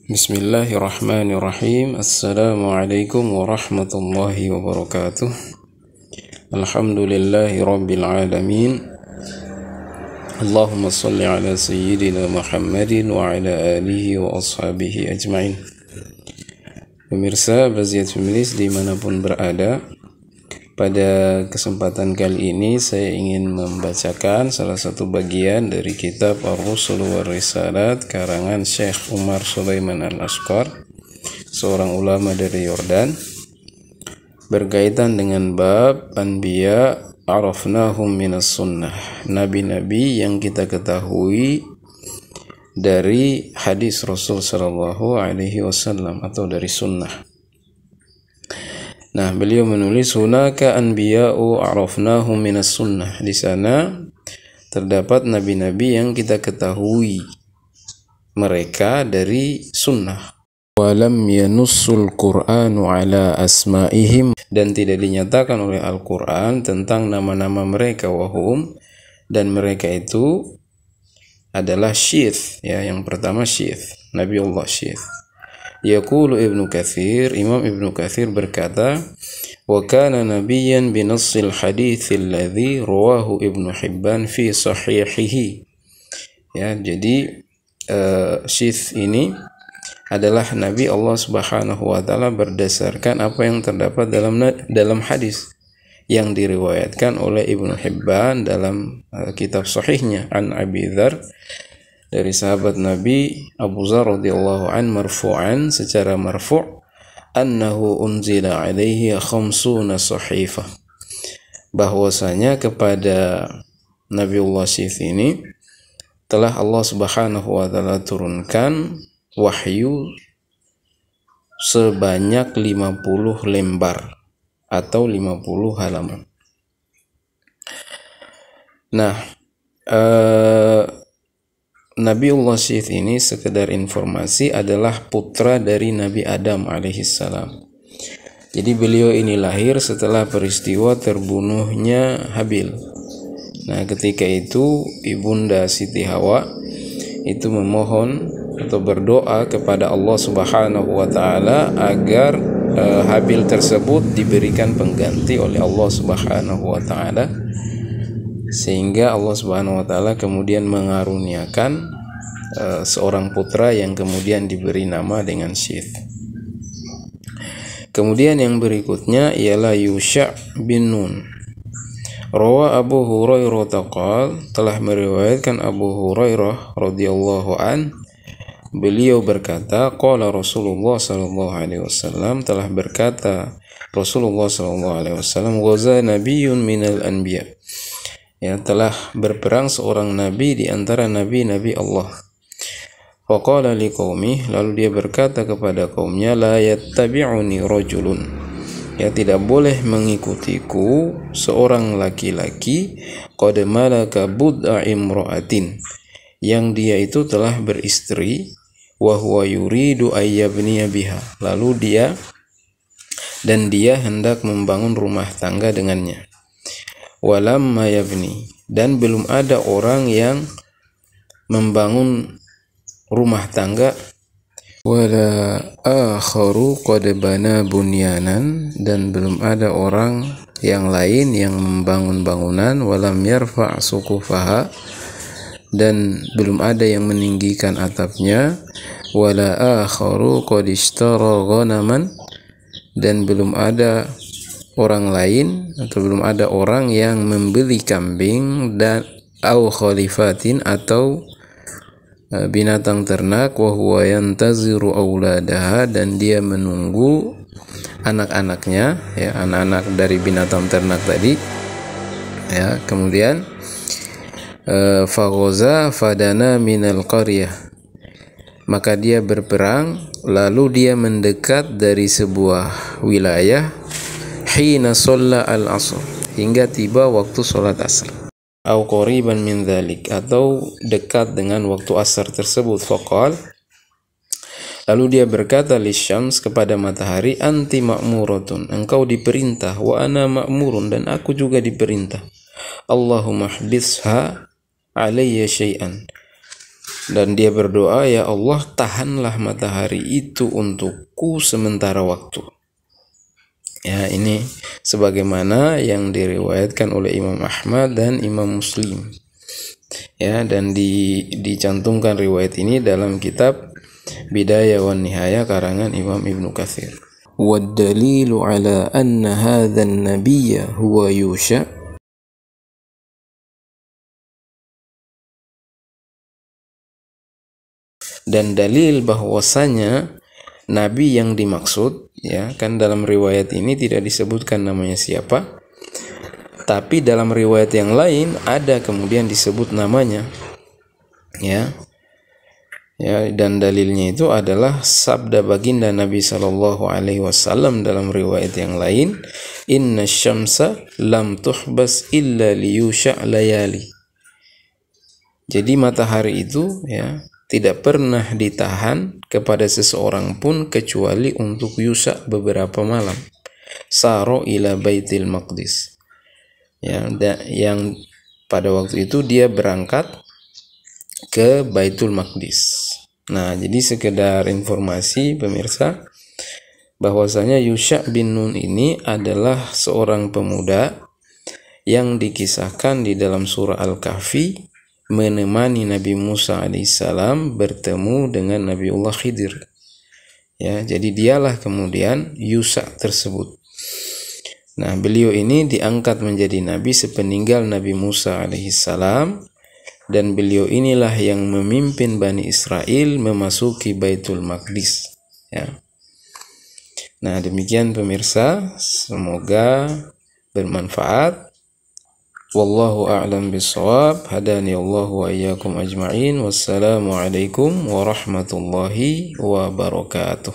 Bismillahirrahmanirrahim. Assalamualaikum warahmatullahi wabarakatuh. Alhamdulillahi rabbil alamin. Allahumma salli ala sayyidina Muhammadin wa ala alihi wa ashabihi ajma'in. Pemirsa Baziyat Feminis dimanapun berada, pada kesempatan kali ini saya ingin membacakan salah satu bagian dari kitab Ar-Rusul wa Risalat karangan Syekh Umar Sulaiman Al-Ashqar, seorang ulama dari Yordan, berkaitan dengan bab Anbiya arafnahum minas sunnah, nabi-nabi yang kita ketahui dari hadis Rasul sallallahu alaihi wasallam atau dari sunnah. Nah, beliau menulis hunaka anbiya'u arafnahum minas sunnah. Di sana terdapat nabi-nabi yang kita ketahui mereka dari sunnah. Walam yanussul Qur'anu ala asma'ihim, dan tidak dinyatakan oleh Al-Qur'an tentang nama-nama mereka, wahum, dan mereka itu adalah Syith, ya, yang pertama Syith, Nabi Allah Syith. Yaqulu Ibnu Katsir, Imam Ibnu Katsir berkata, wa kana nabiyyan binassil hadits alladhi rawahu Ibnu Hibban fi sahihihi. Ya, jadi Syith ini adalah nabi Allah Subhanahu wa taala berdasarkan apa yang terdapat dalam hadis yang diriwayatkan oleh Ibnu Hibban dalam kitab sahihnya an Abi Dzar, dari sahabat Nabi Abu Dzar radhiyallahu an marfu'an, secara marfu', annahu unzila alaihi khamsuna sahifah, bahwasanya kepada Nabiullah Syith ini telah Allah Subhanahu wa taala turunkan wahyu sebanyak 50 lembar atau 50 halaman. Nah, Nabiullah Syith ini, sekedar informasi, adalah putra dari Nabi Adam alaihissalam. Jadi beliau ini lahir setelah peristiwa terbunuhnya Habil. Nah, ketika itu ibunda Siti Hawa itu memohon atau berdoa kepada Allah Subhanahu wa taala agar Habil tersebut diberikan pengganti oleh Allah Subhanahu wa taala, sehingga Allah Subhanahu wa taala kemudian mengaruniakan seorang putra yang kemudian diberi nama dengan Syith. Kemudian yang berikutnya ialah Yusha' bin Nun. Rawa Abu Hurairah taqal, telah meriwayatkan Abu Hurairah radhiyallahu an, beliau berkata, qala Rasulullah sallallahu alaihi wasallam, telah berkata Rasulullah sallallahu alaihi wasallam, ghaza nabiyyun minal anbiya, ya, telah berperang seorang nabi di antara nabi-nabi Allah. Faqala liqaumih, lalu dia berkata kepada kaumnya, la yattabi'uni rajulun, ya, tidak boleh mengikutiku seorang laki-laki qad malaka bud'a imra'atin, yang dia itu telah beristri, wa huwa yuridu ayyabniya biha, lalu dia hendak membangun rumah tangga dengannya. Walamma yabni, dan belum ada orang yang membangun rumah tangga. Wala akharu qad bana bunyanan, dan belum ada orang yang lain yang membangun bangunan. Walam yarfa' suqufaha, dan belum ada yang meninggikan atapnya. Wala akharu qad ishtara ghanaman, dan belum ada orang lain atau belum ada orang yang membeli kambing, dan au khalifatin, atau binatang ternak, wa huwa yantaziru auladaha, dan dia menunggu anak-anaknya, ya, anak-anak dari binatang ternak tadi, ya. Kemudian faghaza fadana minal qaryah, maka dia berperang lalu dia mendekat dari sebuah wilayah, hina shalla al-asr, hingga tiba waktu salat asar, au qariban min dzalik, atau dekat dengan waktu asar tersebut. Faqal, lalu dia berkata lisyams, kepada matahari, anti ma'muratun, engkau diperintah, wa ana ma'murun, dan aku juga diperintah. Allahumma hbisha alayya syai'an, Dan dia berdoa, ya Allah, tahanlah matahari itu untukku sementara waktu. Ya, ini sebagaimana yang diriwayatkan oleh Imam Ahmad dan Imam Muslim. Ya, dan dicantumkan riwayat ini dalam kitab Bidayah wan Nihayah karangan Imam Ibnu Katsir. وَالدَّلِيلُ عَلَى أَنَّ هَذَا النَّبِيَّ هُوَ يُوشَعُ. Dan dalil bahwasanya nabi yang dimaksud, ya kan, dalam riwayat ini tidak disebutkan namanya siapa, tapi dalam riwayat yang lain ada kemudian disebut namanya, ya. Ya, dan dalilnya itu adalah sabda baginda Nabi Shallallahu Alaihi Wasallam dalam riwayat yang lain, Inna syamsa lam tuhbas illa liyusha' layali. Jadi matahari itu, ya, tidak pernah ditahan kepada seseorang pun kecuali untuk Yusha' beberapa malam. Saro ila Baitil Maqdis. Ya, yang pada waktu itu dia berangkat ke Baitul Maqdis. Nah, jadi sekedar informasi pemirsa, bahwasanya Yusha' bin Nun ini adalah seorang pemuda yang dikisahkan di dalam surah Al-Kahfi menemani Nabi Musa alaihissalam bertemu dengan Nabiullah Khidir. Ya, jadi dialah kemudian Yusha' tersebut. Nah, beliau ini diangkat menjadi nabi sepeninggal Nabi Musa alaihissalam, dan beliau inilah yang memimpin Bani Israel memasuki Baitul Maqdis. Ya. Nah, demikian pemirsa, semoga bermanfaat. Wallahu a'lam bishawab. Hadani Allah wa iyyakum ajma'in. Wassalamu alaikum warahmatullahi wabarakatuh.